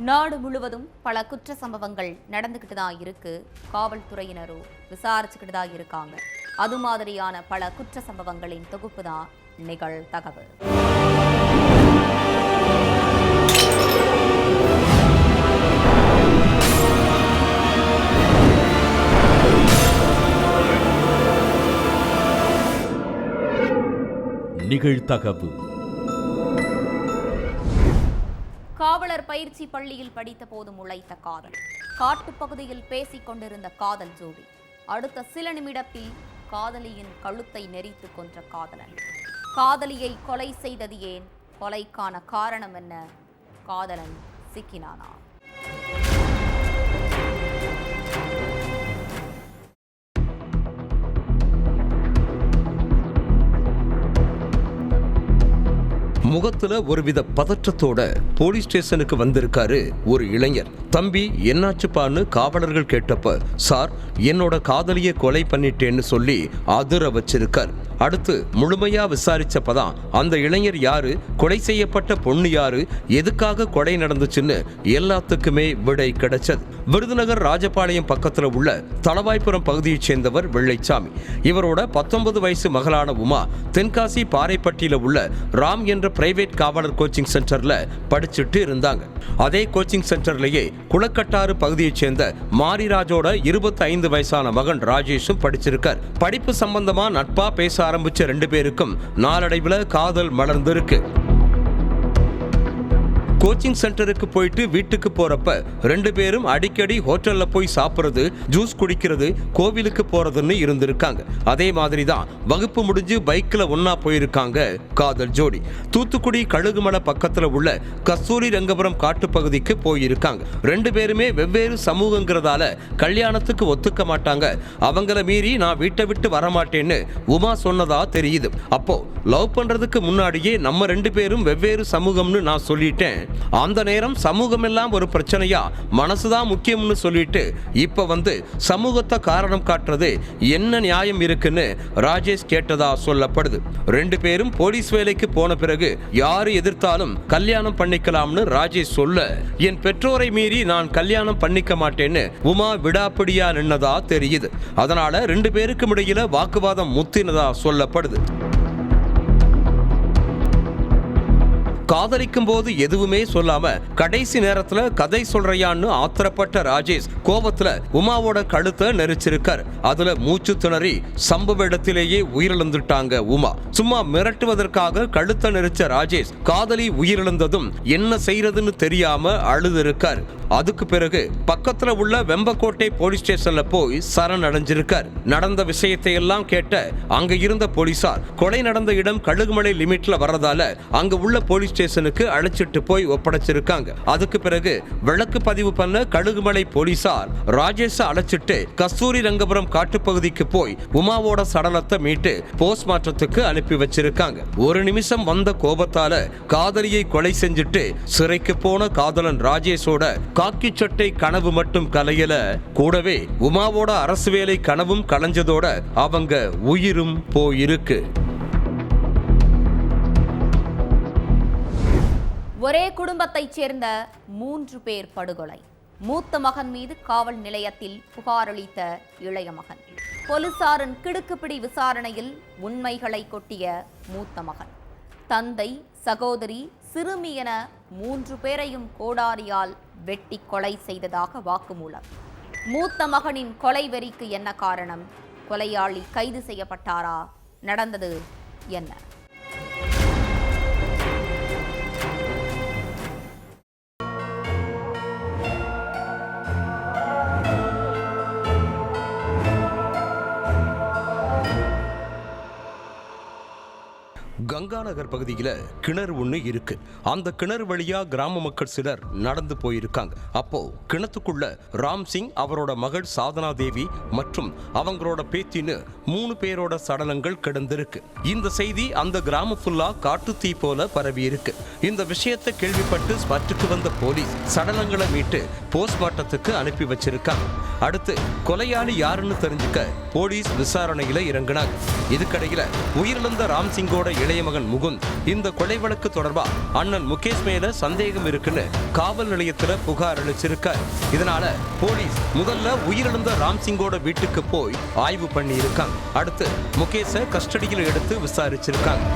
நாடு முழுவதும் பல குற்ற சம்பவங்கள் நடந்துகிட்டு தான் இருக்கு. காவல்துறையினரும் விசாரிச்சுக்கிட்டு தான் இருக்காங்க. அது மாதிரியான பல குற்ற சம்பவங்களின் தொகுப்பு தான் நிகழ்தகவு. நிகழ்தகவு. காவலர் பயிற்சி பள்ளியில் படித்த போது முளைத்த காதல். காட்டுப்பகுதியில் பேசிக் கொண்டிருந்த காதல் ஜோடி அடுத்த சில நிமிடத்தில் காதலியின் கழுத்தை நெரித்து கொன்ற காதலன். காதலியை கொலை செய்தது ஏன்? கொலைக்கான காரணம் என்ன? காதலன் சிக்கினானா? முகத்துல ஒருவித பதற்றத்தோட போலீஸ் ஸ்டேஷனுக்கு வந்திருக்காரு ஒரு இளைஞர். தம்பி என்னாச்சுப்பான்னு காவலர்கள் கேட்டப்ப, சார் என்னோட காதலியை கொலை பண்ணிட்டேன்னு சொல்லி அதிர வச்சிருக்கார். அடுத்து முழுமையா விசாரிச்சப்பதான் அந்த இளைஞர் யாரு, கொலை செய்யப்பட்ட பொண்ணு யாரு, எதுக்காக கொலை நடந்துச்சுன்னு எல்லாத்துக்குமே விடை கிடைச்சது. விருதுநகர் ராஜபாளையம் பக்கத்துல உள்ள தளவாய்புரம் பகுதியைச் சேர்ந்தவர் வெள்ளைச்சாமி. இவரோட 19 வயசு மகளான உமா தென்காசி பாறைப்பட்டியில உள்ள ராம் என்ற பிரைவேட் காவலர் கோச்சிங் சென்டர்ல படிச்சுட்டு இருந்தாங்க. அதே கோச்சிங் சென்டர்லயே குளக்கட்டாறு பகுதியைச் சேர்ந்த மாரிராஜோட 25 வயசான மகன் ராஜேஷும் படிச்சிருக்கார். படிப்பு சம்பந்தமா நட்பா பேச ஆரம்பிச்ச 2 பேருக்கும் நாளடைவில் காதல் மலர்ந்திருக்கு. கோச்சிங் சென்டருக்கு போயிட்டு வீட்டுக்கு போறப்ப 2 பேரும் அடிக்கடி ஹோட்டல்ல போய் சாப்பிடுறது, ஜூஸ் குடிக்கிறது, கோவிலுக்கு போறதுன்னு இருந்திருக்காங்க. அதே மாதிரி தான் வகுப்பு முடிஞ்சு பைக்ல ஒன்னா போயிருக்காங்க காதல் ஜோடி. தூத்துக்குடி கழுகுமலை பக்கத்துல உள்ள கஸ்தூரி ரங்கபுரம் காட்டு பகுதிக்கு போயிருக்காங்க. 2 பேருமே வெவ்வேறு சமூகங்கிறதால கல்யாணத்துக்கு ஒத்துக்க மாட்டாங்க. அவங்கள மீறி நான் வீட்டை விட்டு வரமாட்டேன்னு உமா சொன்னதா தெரியுது. அப்போ லவ் பண்றதுக்கு முன்னாடியே நம்ம 2 பேரும் வெவ்வேறு சமூகம்னு நான் சொல்லிட்டேன். அந்த நேரம் சமூகம் எல்லாம் ஒரு பிரச்சனையா, மனசுதான் முக்கியம்னு சொல்லிட்டு இப்ப வந்து சமூகத்தை காரணம் காட்டுறது என்ன நியாயம் இருக்குன்னு ராஜேஷ் கேட்டதா சொல்லப்படுது. 2 பேரும் போலீஸ் வேலைக்கு போன பிறகு யாரு எதிர்த்தாலும் கல்யாணம் பண்ணிக்கலாம்னு ராஜேஷ் சொல்ல, என் பெற்றோரை மீறி நான் கல்யாணம் பண்ணிக்க மாட்டேன்னு உமா விடாப்பிடியா நின்னதா தெரியுது. அதனால 2 பேருக்கும் இடையில வாக்குவாதம் முத்தினதா சொல்லப்படுது. காதலிக்கும் போது எதுவுமே சொல்லாம கடைசி நேரத்துல கதை சொல்றையான்னு ஆத்திரப்பட்ட ராஜேஷ் கோபத்துல உமாவோட கழுத்தை நெரிச்சிருக்கார். அதுல மூச்சு திணறி சம்பவ இடத்திலேயே உயிரிழந்துட்டாங்க உமா. சும்மா மிரட்டுவதற்காக கழுத்தை நெரிச்ச ராஜேஷ் காதலி உயிரிழந்ததும் என்ன செய்யறதுன்னு தெரியாம அழுதுருக்கார். அதுக்கு பிறகு பக்கத்துல உள்ள வெம்பக்கோட்டை போலீஸ் ஸ்டேஷன்ல போய் சரணடைஞ்சிருக்கார். நடந்த விஷயத்தை எல்லாம் கேட்ட அங்க இருந்த போலீசார் கொலை நடந்த இடம் கழுகுமலை லிமிட்ல வர்றதால அங்க உள்ள போலீஸ் ஸ்டேஷனுக்கு அழைச்சிட்டு போய் ஒப்படைச்சிருக்காங்க. அதுக்கு பிறகு வழக்கு பதிவு பண்ண கழுகுமலை போலீசார் ராஜேஷ அழைச்சிட்டு கஸ்தூரி ரங்கபுரம் காட்டுப்பகுதிக்கு போய் உமாவோட சடலத்தை மீட்டு போஸ்ட்மார்ட்டத்துக்கு அனுப்பி வச்சிருக்காங்க. ஒரு நிமிஷம் வந்த கோபத்தால காதலியை கொலை செஞ்சுட்டு சிறைக்கு போன காதலன் ராஜேஷோட காக்கி சட்டை கனவு மட்டும் கலையல, கூடவே உமாவோட அரசு வேலை கனவும் கலைஞ்சதோட அவங்க உயிரும் போயிருக்கு. ஒரே குடும்பத்தைச் சேர்ந்த 3 பேர் படுகொலை. மூத்த மகன் மீது காவல் நிலையத்தில் புகார் அளித்த இளைய மகன். போலீசாரின் கிடுக்குப்பிடி விசாரணையில் உண்மைகளை கொட்டிய மூத்த மகன். தந்தை, சகோதரி, சிறுமி என 3 பேரையும் கோடாரியால் வெட்டி கொலை செய்ததாக வாக்குமூலம். மூத்த மகனின் கொலை வெறிக்கு என்ன காரணம்? கொலையாளி கைது செய்யப்பட்டாரா? நடந்தது என்ன? கங்கா நகர் பகுதியில கிணறு ஒண்ணு இருக்கு. அந்த கிணறு வழியா கிராம மக்கள் சிலர் நடந்து போயிருக்காங்க. அப்போ கிணத்துக்குள்ள ராம் சிங், அவரோட மகள் சாதனா தேவி மற்றும் அவங்களோட பேத்தின்னு 3 பேரோட சடலங்கள் கிடந்திருக்கு. இந்த செய்தி அந்த கிராமம் ஃபுல்லா காட்டு தீ போல பரவி இருக்கு. இந்த விஷயத்தை கேள்விப்பட்டு ஸ்பாட்டுக்கு வந்த போலீஸ் சடலங்களை மீட்டு போஸ்ட்மார்ட்டத்துக்கு அனுப்பி வச்சிருக்காங்க. அடுத்து கொலையாளி யாருன்னு தெரிஞ்சுக்க போலீஸ் விசாரணையில இறங்கினாங்க. இதுக்கடையில உயிரிழந்த ராம் சிங்கோட இளைய மகன் முகுந்த் இந்த கொலை வழக்கு தொடர்பா அண்ணன் முகேஷ் மேல சந்தேகம் இருக்குன்னு காவல் நிலையத்துல புகார் அளிச்சிருக்கார். இதனால போலீஸ் முதல்ல உயிரிழந்த ராம்சிங்கோட வீட்டுக்கு போய் ஆய்வு பண்ணி இருக்காங்க. அடுத்து முகேஷை கஸ்டடியில் எடுத்து விசாரிச்சிருக்காங்க.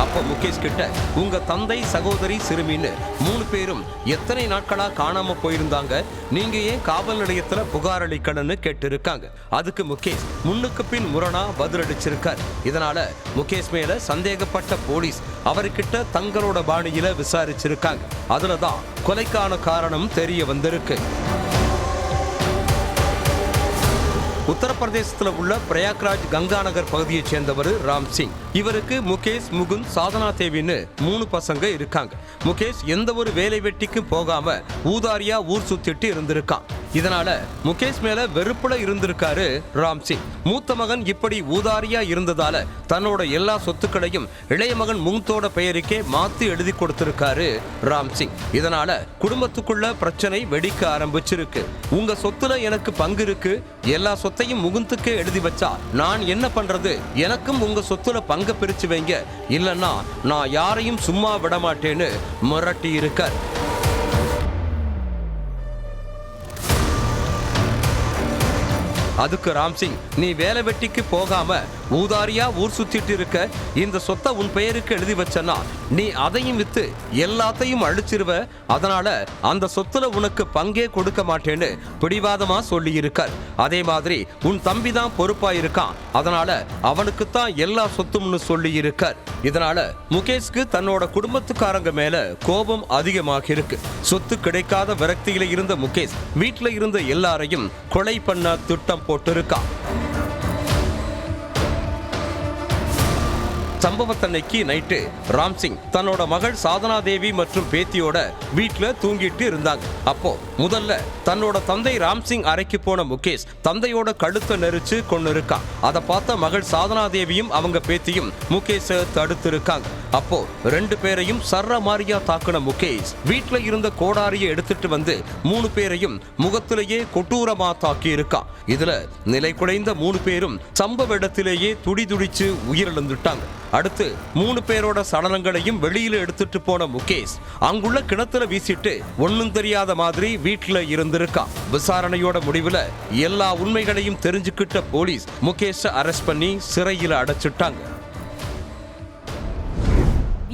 அப்போ முகேஷ் கிட்ட உங்க தந்தை சகோதரி சிறுமின்னு 3 பேரும் எத்தனை நாட்களா காணாம போயிருந்தாங்க, நீங்க ஏன் காவல் நிலையத்துல புகார் அளிக்கணும்னு கேட்டிருக்காங்க. அதுக்கு முகேஷ் முன்னுக்கு பின் முரணா பதிலளிச்சிருக்கார். இதனால முகேஷ் மேல சந்தேகப்பட்ட போலீஸ் அவர்கிட்ட தங்களோட பாணியில விசாரிச்சிருக்காங்க. அதுலதான் கொலைக்கான காரணம் தெரிய வந்திருக்கு. உத்தரப்பிரதேசத்தில் உள்ள பிரயாக்ராஜ் கங்கா நகர் பகுதியைச் சேர்ந்தவர் ராம்சிங். இவருக்கு முகேஷ், முகுந்த், சாதனா தேவின்னு 3 பசங்க இருக்காங்க. முகேஷ் எந்த ஒரு வேலை வெட்டிக்கும் போகாம ஊதாரியா ஊர் சுத்திட்டு இருந்திருக்கான். இதனால முகேஷ் மேல வெறுப்புல இருந்திருக்காரு ராம்சிங். மூத்த மகன் இப்படி ஊதாரியா இருந்ததால தன்னோட எல்லா சொத்துக்களையும் இளைய மகன் முகுந்தோட பெயருக்கே மாத்தி எழுதி கொடுத்திருக்காரு ராம்சிங். இதனால குடும்பத்துக்குள்ள பிரச்சனை வெடிக்க ஆரம்பிச்சிருக்கு. உங்க சொத்துல எனக்கு பங்கு இருக்கு, எல்லா சொத்தையும் முகுந்துக்கே எழுதி வச்சா நான் என்ன பண்றது, எனக்கும் உங்க சொத்துல பங்கு பிரிச்சு வைங்க, இல்லன்னா நான் யாரையும் சும்மா விட மாட்டேன்னு மிரட்டி இருக்கார். அதுக்கு ராம்சிங், நீ வேலை வெட்டிக்கு போகாம ஊதாரியா ஊர் சுத்திட்டு இருக்க, இந்த சொத்தை உன் பெயருக்கு எழுதி வச்சனா நீ அதையும் வித்து எல்லாத்தையும் அழிச்சிருவ, அதனால அந்த சொத்துல உனக்கு பங்கே கொடுக்க மாட்டேன்னு பிடிவாதமா சொல்லி இருக்கார். அதே மாதிரி உன் தம்பி தான் பொறுப்பா இருக்கான், அதனால அவனுக்குத்தான் எல்லா சொத்தும்னு சொல்லி இருக்கார். இதனால முகேஷ்க்கு தன்னோட குடும்பத்துக்காரங்க மேல கோபம் அதிகமாக இருக்கு. சொத்து கிடைக்காத விரக்தியில இருந்த முகேஷ் வீட்டுல இருந்த எல்லாரையும் கொலை பண்ண திட்டம் போட்டிருக்கான். சம்பவத்தன்னைக்கு நைட்டு ராம்சிங் தன்னோட மகள் சாதனா தேவி மற்றும் பேத்தியோட வீட்டுல தூங்கிட்டு இருந்தாங்க. அப்போ முதல்ல தன்னோட தந்தை ராம்சிங் அறைக்கு போன முகேஷ் தந்தையோட கழுத்தை நெரிச்சு கொண்டு இருக்கான். அதை பார்த்த மகள் சாதனா தேவியும் அவங்க பேத்தியும் முகேஷை தடுத்து இருக்காங்க. அப்போ 2 பேரையும் சர்ற மாரியா தாக்குன முகேஷ் வீட்டுல இருந்த கோடாரியை எடுத்துட்டு வந்து 3 பேரையும் முகத்திலேயே கொடூரமா தாக்கி இருக்கான். இதுல நிலை குலைந்த 3 பேரும் சம்பவ இடத்திலேயே துடிதுடிச்சு உயிரிழந்துட்டாங்க. அடுத்து 3 பேரோட சடலங்களையும் வெளியில எடுத்துட்டு போன முகேஷ் அங்குள்ள கிணத்துல வீசிட்டு ஒன்னும் தெரியாத மாதிரி வீட்டுல இருந்திருக்கான். விசாரணையோட முடிவுல எல்லா உண்மைகளையும் தெரிஞ்சுக்கிட்ட போலீஸ் முகேஷை அரெஸ்ட் பண்ணி சிறையில அடைச்சிட்டாங்க.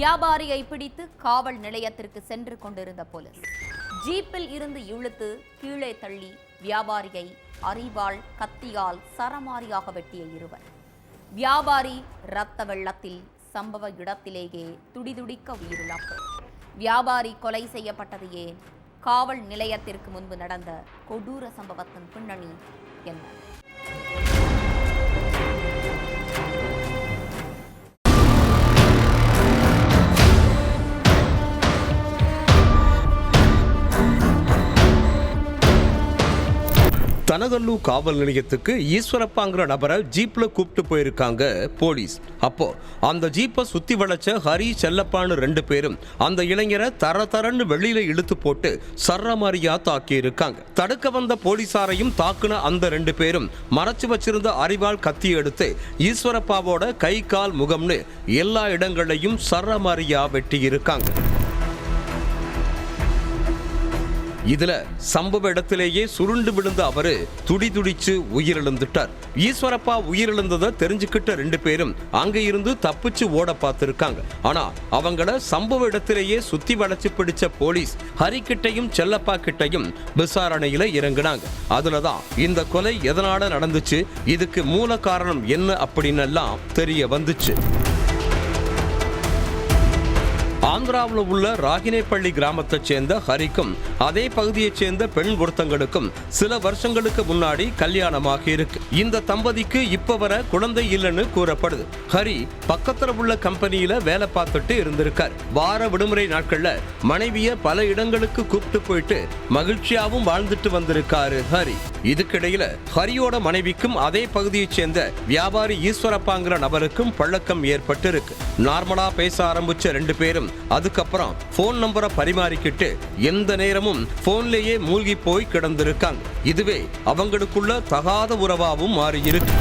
வியாபாரியை பிடித்து காவல் நிலையத்திற்கு சென்று கொண்டிருந்த போலீஸ் ஜீப்பில் இருந்து இழுத்து கீழே தள்ளி வியாபாரியை அரிவாள் கத்தியால் சரமாரியாக வெட்டிய இருவர். வியாபாரி இரத்த வெள்ளத்தில் சம்பவ இடத்திலேயே துடிதுடிக்க உயிரிழப்பு. வியாபாரி கொலை செய்யப்பட்டது ஏன்? காவல் நிலையத்திற்கு முன்பு நடந்த கொடூர சம்பவத்தின் பின்னணி என்ன? தனகல்லு காவல் நிலையத்துக்கு ஈஸ்வரப்பாங்கிற நபரை ஜீப்ல கூப்பிட்டு போயிருக்காங்க போலீஸ். அப்போ அந்த ஜீப்பை சுத்தி வளைச்ச ஹரி, செல்லப்பான்னு 2 பேரும் அந்த இளைஞரை தரன்னு வெளியில இழுத்து போட்டு சர்றமாரியா தாக்கி இருக்காங்க. தடுக்க வந்த போலீசாரையும் தாக்குன அந்த 2 பேரும் மறைச்சு வச்சிருந்த அரிவாள் கத்தி எடுத்து ஈஸ்வரப்பாவோட கை, கால், முகம்னு எல்லா இடங்களையும் சர்றமாரியா வெட்டி இருக்காங்க. இதுல சம்பவ இடத்திலேயே சுருண்டு விழுந்த அவரு துடிதுடிச்சு உயிரிழந்துட்டார். ஈஸ்வரப்பா உயிரிழந்ததை தெரிஞ்சுக்கிட்ட 2 பேரும் அங்க இருந்து தப்பிச்சு ஓட பார்த்திருக்காங்க. ஆனா அவங்கள சம்பவ இடத்திலேயே சுத்தி வளைச்சு பிடிச்ச போலீஸ் ஹரி கிட்டையும் செல்லப்பா கிட்டையும் விசாரணையில இறங்குனாங்க. அதுலதான் இந்த கொலை எதனால நடந்துச்சு, இதுக்கு மூல காரணம் என்ன அப்படின்னு எல்லாம் தெரிய வந்துச்சு. ஆந்திராவில் உள்ள ராகினேப்பள்ளி கிராமத்தைச் சேர்ந்த ஹரிக்கும் அதே பகுதியைச் சேர்ந்த பெண் ஒருத்தங்களுக்கும் சில வருஷங்களுக்கு முன்னாடி கல்யாணமாக இருக்கு. இந்த தம்பதிக்கு இப்ப வர குழந்தை இல்லைன்னு கூறப்படுது. ஹரி பக்கத்துல உள்ள கம்பெனியில வேலை பார்த்துட்டு இருந்திருக்கார். வார விடுமுறை நாட்கள்ல மனைவிய பல இடங்களுக்கு கூப்பிட்டு போயிட்டு மகிழ்ச்சியாவும் வாழ்ந்துட்டு வந்திருக்காரு ஹரி. இதுக்கிடையில ஹரியோட மனைவிக்கும் அதே பகுதியைச் சேர்ந்த வியாபாரி ஈஸ்வரப்பாங்கிற நபருக்கும் பழக்கம் ஏற்பட்டு இருக்கு. நார்மலா பேச ஆரம்பிச்ச 2 பேரும் அதுக்கப்புறம் போன் நம்பரை பரிமாறிக்கிட்டு எந்த நேரமும் போன்லயே மூழ்கி போய் கிடந்திருக்காங்க. இதுவே அவங்களுக்குள்ள தகாத உறவாவும் மாறி இருக்கு.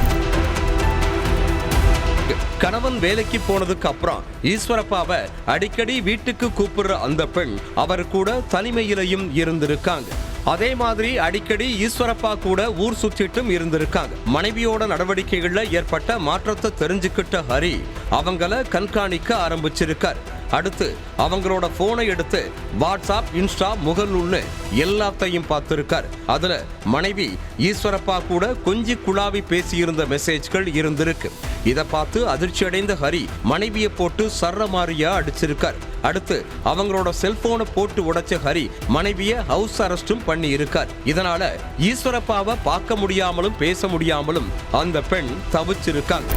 கணவன் வேலைக்கு போனதுக்கு அப்புறம் ஈஸ்வரப்பாவை அடிக்கடி வீட்டுக்கு கூப்பிடுற அந்த பெண் அவர் கூட தனிமையிலையும் இருந்திருக்காங்க. அதே மாதிரி அடிக்கடி ஈஸ்வரப்பா கூட ஊர் சுத்திட்டும் இருந்திருக்காங்க. மனைவியோட நடவடிக்கைகள்ல ஏற்பட்ட மாற்றத்தை தெரிஞ்சுக்கிட்ட ஹரி அவங்கள கண்காணிக்க ஆரம்பிச்சிருக்கார். அடுத்து அவங்களோட போனை எடுத்து வாட்ஸ்அப், இன்ஸ்டா, முகநூல்னு எல்லாத்தையும் பார்த்திருக்கார். அதுல மனைவி ஈஸ்வரப்பா கூட கொஞ்சி குழாவி பேசியிருந்த மெசேஜ்கள் இருந்திருக்கு. இதை பார்த்து அதிர்ச்சி அடைந்த ஹரி மனைவியை போட்டு சர்றமாரியா அடிச்சிருக்கார். அடுத்து அவங்களோட செல்போனை போட்டு உடைச்ச ஹரி மனைவியை ஹவுஸ் அரெஸ்டும் பண்ணி இருக்கார். இதனால ஈஸ்வரப்பாவை பார்க்க முடியாமலும் பேச முடியாமலும் அந்த பெண் தவிச்சிருக்காங்க.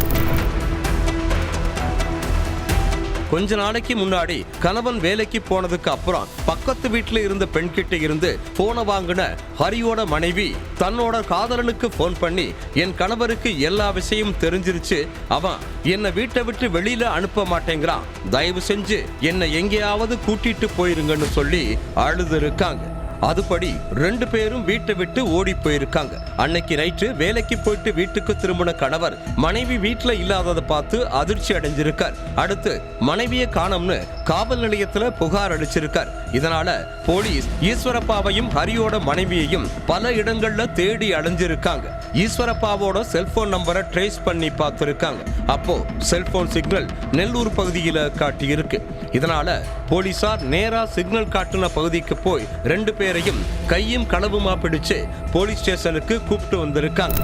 கொஞ்ச நாளைக்கு முன்னாடி கணவன் வேலைக்கு போனதுக்கு அப்புறம் பக்கத்து வீட்டுல இருந்த பெண்கிட்ட இருந்து போனை வாங்கின ஹரியோட மனைவி தன்னோட காதலனுக்கு போன் பண்ணி, என் கணவருக்கு எல்லா விஷயமும் தெரிஞ்சிருச்சு, அவன் என்னை வீட்டை விட்டு வெளியில அனுப்ப மாட்டேங்கிறான், தயவு செஞ்சு என்னை எங்கேயாவது கூட்டிட்டு போயிருங்கன்னு சொல்லி அழுதுருக்காங்க. அதுபடி 2 பேரும் வீட்டை விட்டு ஓடி போயிருக்காங்க. அன்னைக்கு நைட்டு வேலைக்கு போயிட்டு வீட்டுக்கு திரும்பின கணவர் மனைவி வீட்டுல இல்லாததை பார்த்து அதிர்ச்சி அடைஞ்சிருக்கார். அடுத்து மனைவியை காணோம்னு காவல் நிலையத்துல புகார் அளிச்சிருக்கார். இதனால போலீஸ் ஈஸ்வரப்பாவையும் ஹரியோட மனைவியையும் பல இடங்கள்ல தேடி அலைஞ்சிருக்காங்க. ஈஸ்வரப்பாவோட செல்போன் நம்பரை ட்ரேஸ் பண்ணி பார்த்திருக்காங்க. அப்போ செல்போன் சிக்னல் நெல்லூர் பகுதியில காட்டியிருக்கு. இதனால போலீசார் நேரா சிக்னல் காட்டுன பகுதிக்கு போய் 2 பேரையும் கையும் களவுமா பிடிச்சு போலீஸ் ஸ்டேஷனுக்கு கூப்பிட்டு வந்திருக்காங்க.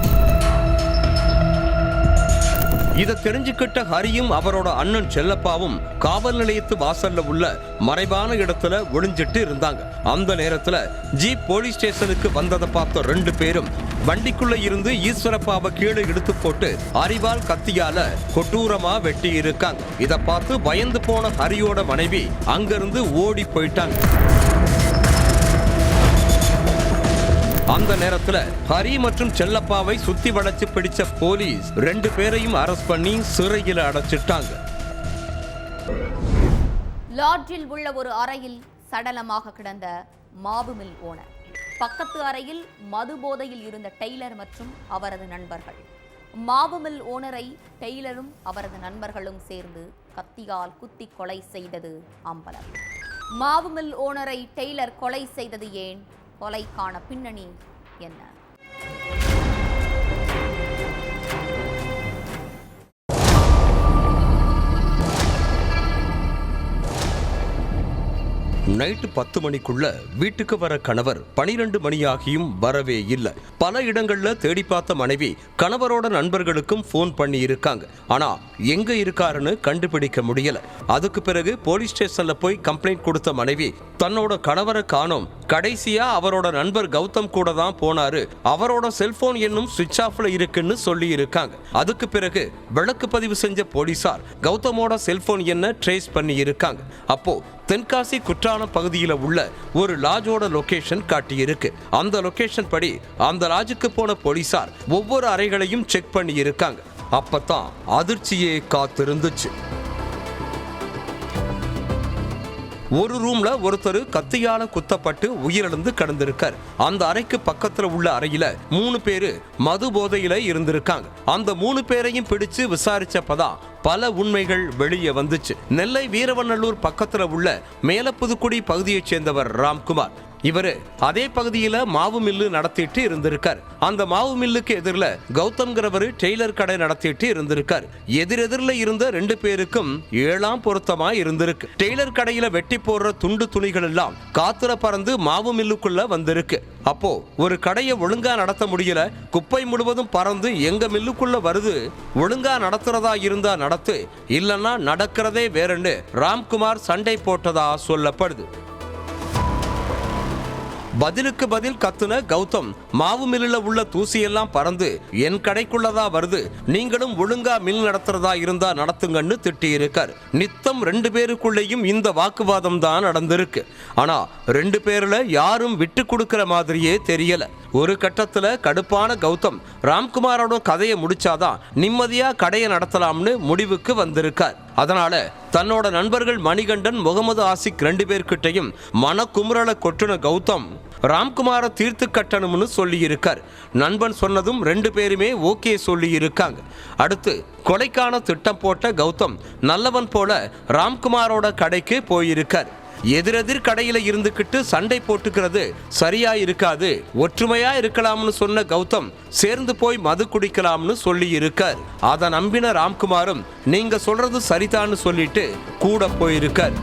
இதை தெரிஞ்சுக்கிட்ட ஹரியும் அவரோட அண்ணன் செல்லப்பாவும் காவல் நிலையத்து வாசல்ல உள்ள மறைவான இடத்துல ஒளிஞ்சிட்டு இருந்தாங்க. அந்த நேரத்துல ஜீப் போலீஸ் ஸ்டேஷனுக்கு வந்ததை பார்த்த 2 பேரும் வண்டிக்குள்ள இருந்து ஈஸ்வரப்பாவை கீழே இழுத்து போட்டு அரிவாள் கத்தியால கொடூரமா வெட்டி இருக்காங்க. இதை பார்த்து பயந்து போன ஹரியோட மனைவி அங்கிருந்து ஓடி போயிட்டாங்க. அந்த நேரத்துல ஹரி மற்றும் செல்லப்பாவை சுத்தி வளைச்சு பிடிச்ச போலீஸ் 2 பேரையும் அரெஸ்ட் பண்ணி சிறையில் அடைச்சிட்டாங்க. லாட்ஜில் உள்ள ஒரு அறையில் சடலமாக கிடந்த மாவு மில் ஓனர். பக்கத்து அறையில் மது போதையில் இருந்த டெய்லர் மற்றும் அவரது நண்பர்கள். மாவு மில் ஓனரை டெய்லரும் அவரது நண்பர்களும் சேர்ந்து கத்தியால் குத்தி கொலை செய்தது அம்பலம். மாவு மில் ஓனரை டெய்லர் கொலை செய்தது ஏன்? கொலைக்கான பின்னணி என்ன? நைட்டு 10 மணிக்குள்ள வீட்டுக்கு வர கணவர் 12 மணியாகியும் வரவே இல்லை. பல இடங்கள்ல தேடி பார்த்த மனைவி கணவரோட நண்பர்களுக்கும் போன் பண்ணி இருக்காங்க. ஆனா எங்க இருக்காருன்னு கண்டுபிடிக்க முடியல. அதுக்கு பிறகு போலீஸ் ஸ்டேஷன்ல போய் கம்ப்ளைண்ட் கொடுத்த மனைவி தன்னோட கணவரை காணோம், கடைசியா அவரோட நண்பர் கௌதம் கூட தான் போனாரு, அவரோட செல்போன் என்னும் சுவிட்ச் ஆஃப்ல இருக்குன்னு சொல்லி இருக்காங்க. அதுக்கு பிறகு வழக்கு பதிவு செஞ்ச போலீசார் கௌதமோட செல்போன் என்ன ட்ரேஸ் பண்ணி இருக்காங்க. அப்போ தென்காசி குற்றாலம் பகுதியில் உள்ள ஒரு லாட்ஜோட லொகேஷன் காட்டியிருக்கு. அந்த லொகேஷன் படி அந்த லாட்ஜுக்கு போன போலீசார் ஒவ்வொரு அறைகளையும் செக் பண்ணி இருக்காங்க. அப்பதான் அதிர்ச்சியே காத்திருந்துச்சு. ஒரு ரூம்ல ஒருத்தர் கத்தியால குத்தப்பட்டு உயிரிழந்து கிடந்திருக்கார். அந்த அறைக்கு பக்கத்துல உள்ள அறையில 3 பேரு மது போதையில இருந்திருக்காங்க. அந்த 3 பேரையும் பிடிச்சு விசாரிச்சப்பதான் பல உண்மைகள் வெளியே வந்துச்சு. நெல்லை வீரவநல்லூர் பக்கத்துல உள்ள மேலப்புதுக்குடி பகுதியைச் சேர்ந்தவர் ராம்குமார். இவரு அதே பகுதியில மாவு மில்லு நடத்திட்டு இருந்திருக்கார். அந்த மாவு மில்லுக்கு எதிரில கௌதம்ங்கிறவரு டெய்லர் கடை நடத்திட்டு இருந்திருக்கார். எதிரெதிரில இருந்த 2 பேருக்கும் 7ஆம் பொருத்தமா இருந்திருக்கு. டெய்லர் கடையில வெட்டி போடுற துண்டு துணிகள் எல்லாம் காத்துல பறந்து மாவு மில்லுக்குள்ள வந்திருக்கு. அப்போ ஒரு கடையை ஒழுங்கா நடத்த முடியல, குப்பை முழுவதும் பறந்து எங்க மில்லுக்குள்ள வருது, ஒழுங்கா நடத்துறதா இருந்தா நடத்து, இல்லன்னா நடக்கிறதே வேறன்னு ராம்குமார் சண்டை போட்டதா சொல்லப்படுது. பதிலுக்கு பதில் கத்துன கௌதம் மாவு மில்லுல உள்ள தூசியெல்லாம் பறந்து என் கடைக்குள்ளதா வருது, நீங்களும் ஒழுங்கா மில் நடத்துறதா இருந்தா நடத்துங்கன்னு திட்டி இருக்கார். நித்தம் 2 பேருக்குள்ளேயும் இந்த வாக்குவாதம் தான் நடந்திருக்கு. ஆனா 2 பேர்ல யாரும் விட்டு கொடுக்கிற மாதிரியே தெரியல. ஒரு கட்டத்துல கடுப்பான கௌதம் ராம்குமாரோட கதையை முடிச்சாதான் நிம்மதியா கடையை நடத்தலாம்னு முடிவுக்கு வந்திருக்கார். அதனால தன்னோட நண்பர்கள் மணிகண்டன், முகமது ஆசிக் 2 பேர்கிட்டையும் மனக்குமுறலை கொட்டுன கௌதம் ராம்குமாரை தீர்த்து கட்டணும்னு சொல்லி இருக்கார். நண்பன் சொன்னதும் 2 பேருமே ஓகே சொல்லி இருக்காங்க. அடுத்து கொலைக்கான திட்டம் போட்ட கௌதம் நல்லவன் போல ராம்குமாரோட கடைக்கு போயிருக்கார். எதிரெதிர் கடையில இருந்துக்கிட்டு சண்டை போட்டுக்கிறது சரியா இருக்காது, ஒற்றுமையா இருக்கலாம்னு சொன்ன கௌதம் சேர்ந்து போய் மது குடிக்கலாம்னு சொல்லி இருக்கார். அதை நம்பின ராம்குமாரும் நீங்க சொல்றது சரிதான்னு சொல்லிட்டு கூட போயிருக்கார்.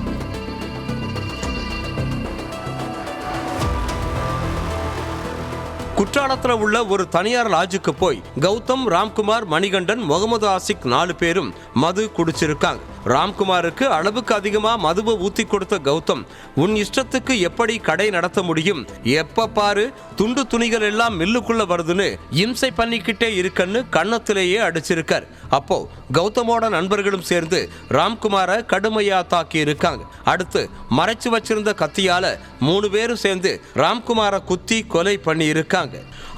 குற்றாலத்தில் உள்ள ஒரு தனியார் லாட்ஜுக்கு போய் கௌதம், ராம்குமார், மணிகண்டன், முகமது ஆசிக் 4 பேரும் மது குடிச்சிருக்காங்க. ராம்குமாருக்கு அளவுக்கு அதிகமா மதுவை ஊத்தி கொடுத்த கௌதம், உன் இஷ்டத்துக்கு எப்படி கடை நடத்த முடியும், எப்ப பாரு துண்டு துணிகள் எல்லாம் மில்லுக்குள்ள வருதுன்னு இம்சை பண்ணிக்கிட்டே இருக்கன்னு கன்னத்திலேயே அடிச்சிருக்கார். அப்போ கௌதமோட நண்பர்களும் சேர்ந்து ராம்குமாரை கடுமையா தாக்கி இருக்காங்க. அடுத்து மறைச்சு வச்சிருந்த கத்தியால 3 பேரும் சேர்ந்து ராம்குமாரை குத்தி கொலை பண்ணி இருக்காங்க.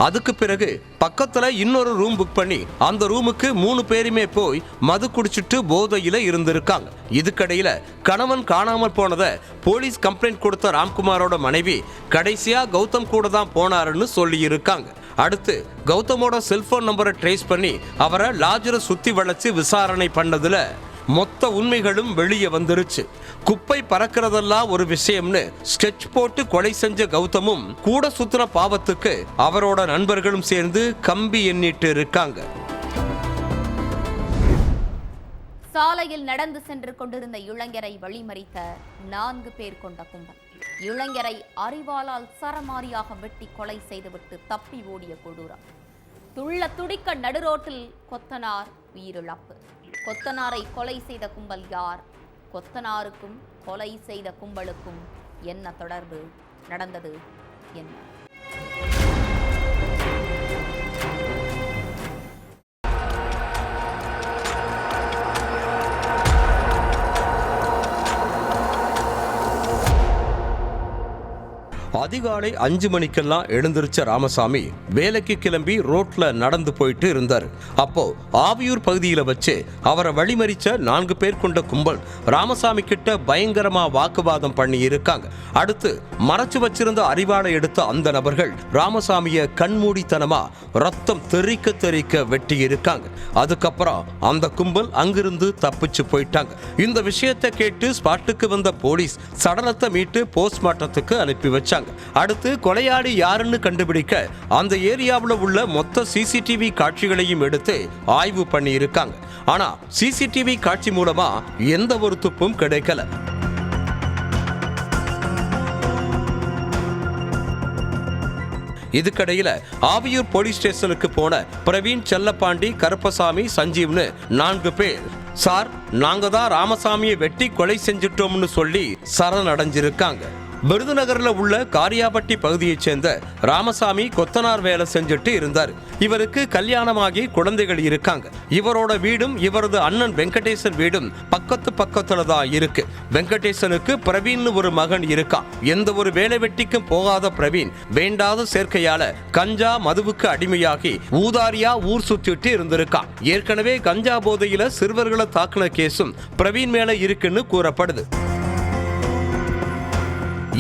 அதுக்கு பிறகு பக்கத்துல இன்னொரு ரூம் புக் பண்ணி அந்த ரூமுக்கு 3 பேருமே போய் மது குடிச்சிட்டு போதையில இருந்திருக்காங்க. இதுக்கடையில கணவன் காணாமல் போனதை போலீஸ் கம்ப்ளைண்ட் கொடுத்த ராம்குமாரோட மனைவி கடைசியா கௌதம் கூட தான் போனாருன்னு சொல்லி இருக்காங்க. அடுத்து கௌதமோட செல்போன் நம்பரை ட்ரேஸ் பண்ணி அவரை லாட்ஜரை சுத்தி வளைச்சு விசாரணை பண்ணதுல மொத்த உண்மைகளும் வெளியே வந்துருச்சு. குப்பை பறக்கிறதெல்லாம் ஒரு விஷயம்னு ஸ்கெட்ச் போட்டு கொலை செஞ்ச கௌதமும் கூட சுத்தின பாவத்துக்கு அவரோட நண்பர்களும் சேர்ந்து கம்பி எண்ணிட்டு இருக்காங்க. சாலையில் நடந்து சென்று கொண்டிருந்த இளைஞரை வழிமறித்த 4 பேர் கொண்ட கும்பல். இளைஞரை அரிவாளால் சரமாரியாக வெட்டி கொலை செய்துவிட்டு தப்பி ஓடிய கொடூரம். துள்ள துடிக்க நடுரோட்டில் கொத்தனார் உயிரிழப்பு. கொத்தனாரை கொலை செய்த கும்பல் யார்? கொத்தனாருக்கும் கொலை செய்த கும்பலுக்கும் என்ன தொடர்பு? நடந்தது என்ன? அதிகாலை 5 மணிக்கெல்லாம் எழுந்திருச்ச ராமசாமி வேலைக்கு கிளம்பி ரோட்ல நடந்து போயிட்டு இருந்தார். அப்போ ஆவியூர் பகுதியில வச்சு அவரை வழிமறிச்ச 4 பேர் கொண்ட கும்பல் ராமசாமி கிட்ட பயங்கரமா வாக்குவாதம் பண்ணி இருக்காங்க. அடுத்து மறைச்சு வச்சிருந்த அரிவாளை எடுத்த அந்த நபர்கள் ராமசாமிய கண்மூடித்தனமா ரத்தம் தெறிக்க தெறிக்க வெட்டி இருக்காங்க. அதுக்கப்புறம் அந்த கும்பல் அங்கிருந்து தப்பிச்சு போயிட்டாங்க. இந்த விஷயத்தை கேட்டு ஸ்பாட்டுக்கு வந்த போலீஸ் சடலத்தை மீட்டு போஸ்ட்மார்ட்டத்துக்கு அனுப்பி வச்சாங்க. அடுத்து கொலையாளி யாருன்னு கண்டுபிடிக்க அந்த ஏரியாவில் உள்ள மொத்த சிசிடிவி காட்சிகளையும் எடுத்து ஆய்வு பண்ணி இருக்காங்க. ஆனா சிசிடிவி காட்சி மூலமா எந்த ஒரு துப்பும் கிடைக்கல. இதுக்கடையில ஆவியூர் போலீஸ் ஸ்டேஷனுக்கு போன பிரவீன், செல்லப்பாண்டி, கருப்பசாமி, சஞ்சீவ்னு 4 பேர் சார் நாங்க தான் ராமசாமியை வெட்டி கொலை செஞ்சிட்டோம்னு சொல்லி சரணடைஞ்சிருக்காங்க. விருதுநகர்ல உள்ள காரியாபட்டி பகுதியைச் சேர்ந்த ராமசாமி கொத்தனார் வேலை செஞ்சுட்டு இருந்தார். இவருக்கு கல்யாணமாகி குழந்தைகள் இருக்காங்க. இவரோட வீடும் இவரது அண்ணன் வெங்கடேசன் வீடும் பக்கத்துல தான் இருக்கு. வெங்கடேசனுக்கு பிரவீன் ஒரு மகன் இருக்கான். எந்த ஒரு வேலை வெட்டிக்கும் போகாத பிரவீன் வேண்டாத சேர்க்கையால கஞ்சா மதுவுக்கு அடிமையாகி ஊதாரியா ஊர் சுற்றிட்டு இருந்திருக்கான். ஏற்கனவே கஞ்சா போதையில சிறுவர்களை தாக்குன கேஸும் பிரவீன் மேல இருக்குன்னு கூறப்படுது.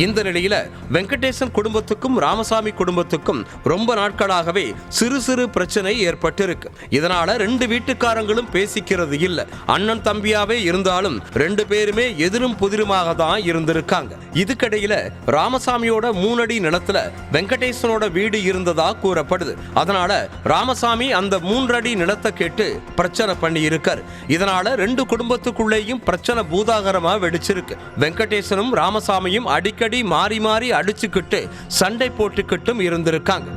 இந்த நிலையில வெங்கடேசன் குடும்பத்துக்கும் ராமசாமி குடும்பத்துக்கும் ரொம்ப நாட்களாகவே சிறு சிறு பிரச்சனை ஏற்பட்டு இருக்கு. இதனால 2 வீட்டுக்காரங்களும் பேசிக்கிறது இல்ல. அண்ணன் தம்பியாவே இருந்தாலும் 2 பேருமே எதிரும் புதிருமாக தான் இருந்திருக்காங்க. இதுக்கிடையில ராமசாமியோட 3 அடி நிலத்துல வெங்கடேசனோட வீடு இருந்ததா கூறப்படுது. அதனால ராமசாமி அந்த 3 அடி நிலத்தை கேட்டு பிரச்சனை பண்ணி இருக்காரு. இதனால 2 குடும்பத்துக்குள்ளேயும் பிரச்சனை பூதாகரமா வெடிச்சிருக்கு. வெங்கடேசனும் ராமசாமியும் அடிக்கடி மாறி மாறி அடிச்சுக்கிட்டு சண்டை போட்டுக்கிட்டும் இருந்திருக்காங்க.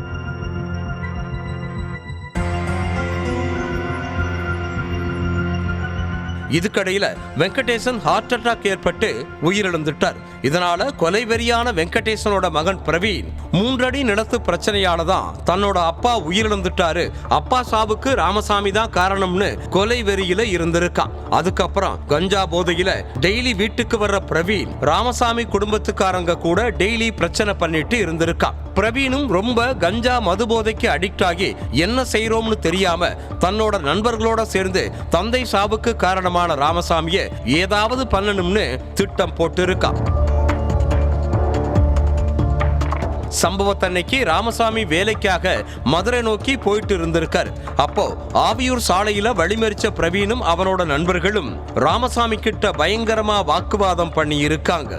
இதுக்கடையில வெங்கடேசன் ஹார்ட் அட்டாக் ஏற்பட்டு உயிரிழந்துட்டார். இதனால கொலைவெறியான வெங்கடேசனோட மகன் பிரவீன் 3 அடி நிலத்து பிரச்சனையாலதான் தன்னோட அப்பா உயிரிழந்துட்டாரு, அப்பா சாவுக்கு ராமசாமி தான் காரணம்னு கொலை வெறியில இருந்திருக்கான். அதுக்கப்புறம் கஞ்சா போதையில டெய்லி வீட்டுக்கு வர்ற பிரவீன் ராமசாமி குடும்பத்துக்காரங்க கூட டெய்லி பிரச்சனை பண்ணிட்டு இருந்திருக்கான். பிரவீனும் ரொம்ப கஞ்சா மது போதைக்கு அடிக்ட் ஆகி என்ன செய்யறோம்னு தெரியாம தன்னோட நண்பர்களோட சேர்ந்து தந்தை சாவுக்கு காரணமான ராமசாமிய ஏதாவது பண்ணணும்னு திட்டம் போட்டு இருக்கான். சம்பவத்தன்னைக்கு ராமசாமி வேலைக்காக மதுரை நோக்கி போயிட்டு இருந்திருக்கார். அப்போ ஆவியூர் சாலையில வழிமறிச்ச பிரவீனும் அவனோட நண்பர்களும் ராமசாமி கிட்ட பயங்கரமா வாக்குவாதம் பண்ணி இருக்காங்க.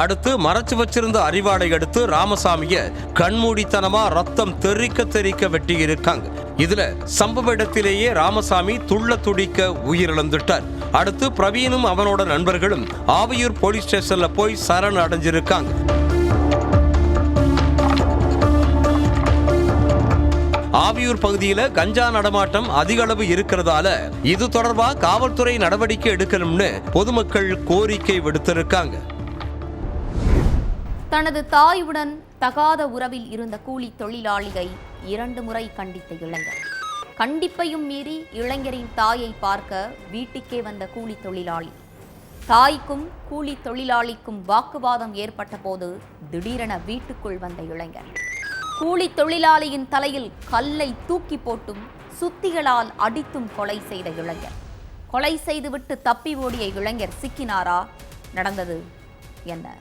அடுத்து மறைச்சு வச்சிருந்த அரிவாளை எடுத்து ராமசாமிய கண்மூடித்தனமா ரத்தம் தெறிக்க வெட்டி இருக்காங்க. இதுல சம்பவ இடத்திலேயே ராமசாமி துள்ள துடிக்க உயிரிழந்துட்டார். அடுத்து பிரவீனும் அவனோட நண்பர்களும் ஆவியூர் போலீஸ் ஸ்டேஷன்ல போய் சரண் அடைஞ்சிருக்காங்க. ஆவியூர் பகுதியில கஞ்சா நடமாட்டம் அதிக அளவு இருக்கிறதால இது தொடர்பா காவல்துறை நடவடிக்கை எடுக்கணும்னு பொதுமக்கள் கோரிக்கை விடுத்திருக்காங்க. தனது தாயுடன் தகாத உறவில் இருந்த கூலி தொழிலாளியை 2 முறை கண்டித்த இளைஞர். கண்டிப்பையும் மீறி இளைஞரின் தாயை பார்க்க வீட்டுக்கே வந்த கூலி தொழிலாளி. தாய்க்கும் கூலி தொழிலாளிக்கும் வாக்குவாதம் ஏற்பட்ட போது திடீரென வீட்டுக்குள் வந்த இளைஞர் கூலி தொழிலாளியின் தலையில் கல்லை தூக்கி போட்டும் சுத்திகளால் அடித்தும் கொலை செய்த இளைஞர். கொலை செய்துவிட்டு தப்பி ஓடிய இளைஞர் சிக்கினாரா? நடந்தது என்ன?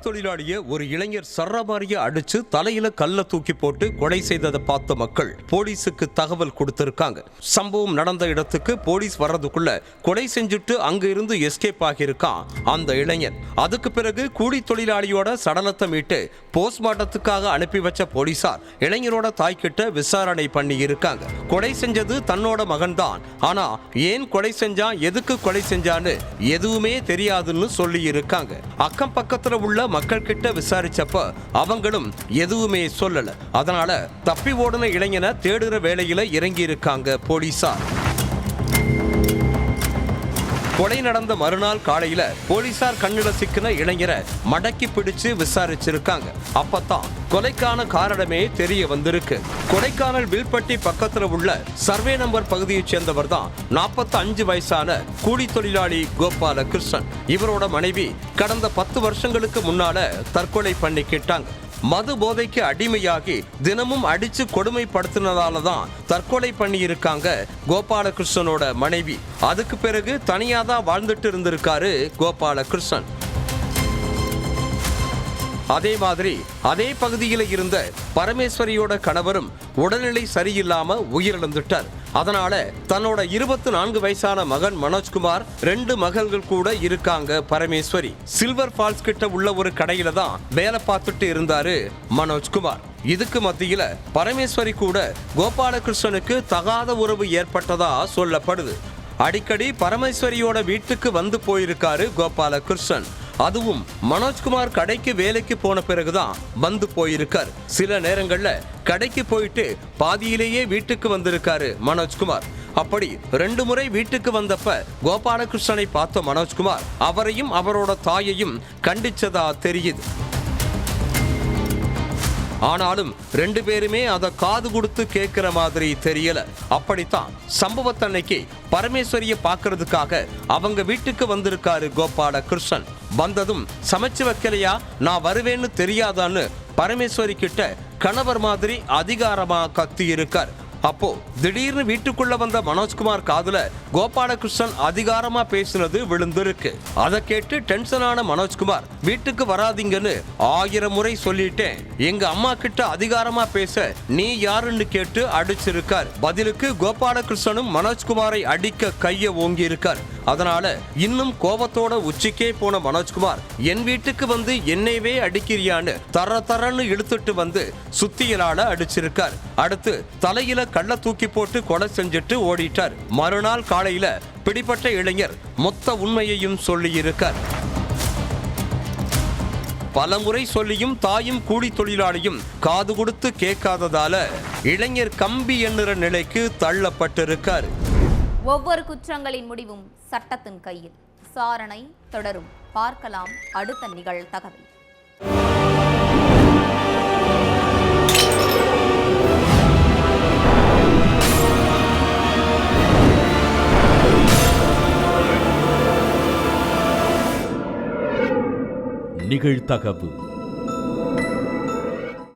தொழிலாளிய ஒரு இளைஞர் சரமாரிய அடிச்சு தலையில கல்ல தூக்கி போட்டு கொலை செய்ததை பார்த்த மக்கள் போலீஸுக்கு தகவல் கொடுத்திருக்காங்க. சம்பவம் நடந்த இடத்துக்கு போலீஸ் வர்றதுக்குள்ள கொலை செஞ்சுட்டு அங்க இருந்து எஸ்கேப் ஆகியிருக்கான் அந்த இளைஞர். அதுக்கு பிறகு கூலி தொழிலாளியோட சடலத்தை மீட்டு போஸ்ட்மார்ட்டத்துக்காக அனுப்பி வச்ச போலீசார் இளைஞரோட தாய்கிட்ட விசாரணை பண்ணி இருக்காங்க. கொலை செஞ்சது தன்னோட மகன் தான், ஆனா ஏன் கொலை செஞ்சான், எதுக்கு கொலை செஞ்சான்னு எதுவுமே தெரியாதுன்னு சொல்லி இருக்காங்க. அக்கம் பக்கத்துல உள்ள மக்கள் கிட்ட விசாரிச்சப்ப அவங்களும் எதுவுமே சொல்லல. அதனால தப்பி ஓடுன இளைஞனை தேடுற வேலையில இறங்கி இருக்காங்க போலீசார். கொலை நடந்த மறுநாள் காலையில போலீசார் கண்ணில சிக்கின இளைஞரை மடக்கி பிடிச்சு விசாரிச்சிருக்காங்க. அப்பதான் கொலைக்கான காரணமே தெரிய வந்திருக்கு. கொடைக்கானல் வில்பட்டி பக்கத்துல உள்ள சர்வே நம்பர் பகுதியைச் சேர்ந்தவர் தான் 45 வயசான கூலி தொழிலாளி கோபாலகிருஷ்ணன். இவரோட மனைவி கடந்த 10 வருஷங்களுக்கு முன்னால தற்கொலை பண்ணிக்கிட்டாங்க. மது போதைக்கு அடிமையாகி தினமும் அடிச்சு கொடுமைப்படுத்தினதால தான் தற்கொலை பண்ணி இருக்காங்க கோபாலகிருஷ்ணனோட மனைவி. அதுக்கு பிறகு தனியா தான் வாழ்ந்துட்டு இருந்திருக்காரு கோபாலகிருஷ்ணன். அதே மாதிரி அதே பகுதியில் இருந்த பரமேஸ்வரியோட கணவரும் உடல்நிலை சரியில்லாம உயிரிழந்துட்டார். அதனால தன்னோட 24 வயசான மகன் மனோஜ்குமார் 2 மகள்கள் கூட இருக்காங்க பரமேஸ்வரி. சில்வர் ஃபால்ஸ் கிட்ட உள்ள ஒரு கடையில தான் வேலை பார்த்துட்டு இருந்தாரு மனோஜ்குமார். இதுக்கு மத்தியில பரமேஸ்வரி கூட கோபாலகிருஷ்ணனுக்கு தகாத உறவு ஏற்பட்டதா சொல்லப்படுது. அடிக்கடி பரமேஸ்வரியோட வீட்டுக்கு வந்து போயிருக்காரு கோபாலகிருஷ்ணன். அதுவும் மனோஜ்குமார் கடைக்கு வேலைக்கு போன பிறகுதான் வந்து போயிருக்கார். சில நேரங்கள்ல கடைக்கு போயிட்டு பாதியிலேயே வீட்டுக்கு வந்திருக்காரு மனோஜ்குமார். அப்படி 2 முறை வீட்டுக்கு வந்தப்ப கோபாலகிருஷ்ணனை பார்த்த மனோஜ்குமார் அவரையும் அவரோட தாயையும் கண்டிச்சதா தெரியுது. ஆனாலும் 2 பேருமே அதை காது கொடுத்து கேட்கிற மாதிரி தெரியல. அப்படித்தான் சம்பவத்தன்னைக்கு பரமேஸ்வரியை பார்க்கறதுக்காக அவங்க வீட்டுக்கு வந்திருக்காரு கோபாலகிருஷ்ணன். வந்ததும் சமைச்சு வைக்கலையா, நான் வருவேன்னு தெரியாதான்னு பரமேஸ்வரி கிட்ட கணவர் மாதிரி அதிகாரமா கத்தி இருக்கார். அப்போ திடீர்னு வீட்டுக்குள்ள வந்த மனோஜ்குமார் காதுல கோபாலகிருஷ்ணன் அதிகாரமா பேசினது விழுந்திருக்கு. அதை கேட்டு டென்ஷனான மனோஜ்குமார் வீட்டுக்கு வராதீங்கன்னு 1000 முறை சொல்லிட்டேன், எங்க அம்மா கிட்ட அதிகாரமா பேச நீ யாருன்னு கேட்டு அடிச்சிருக்கார். பதிலுக்கு கோபாலகிருஷ்ணனும் மனோஜ்குமாரை அடிக்க கைய ஓங்கி இருக்கார். அதனால இன்னும் கோபத்தோட உச்சிக்கே போன மனோஜ்குமார் என் வீட்டுக்கு வந்து என்னையவே அடிக்கிறியான்னு தரன்னு இழுத்துட்டு வந்து சுத்தியலால அடிச்சிருக்கார். அடுத்து தலையில கள்ள தூக்கி போட்டு கொலை செஞ்சுட்டு ஓடிட்டார். மறுநாள் காலையில பிடிபட்ட இளைஞர் மொத்த உண்மையையும் சொல்லி இருக்கார். பலமுறை சொல்லியும் தாயும் கூலி தொழிலாளியும் காது கொடுத்து கேட்காததால இளைஞர் கம்பி எண்ணுற நிலைக்கு தள்ளப்பட்டிருக்கார். ஒவ்வொரு குற்றங்களின் முடிவும் சட்டத்தின் கையில். விசாரணை தொடரும். பார்க்கலாம் அடுத்த நிகழ்தகவல். நிகழ்தகவு.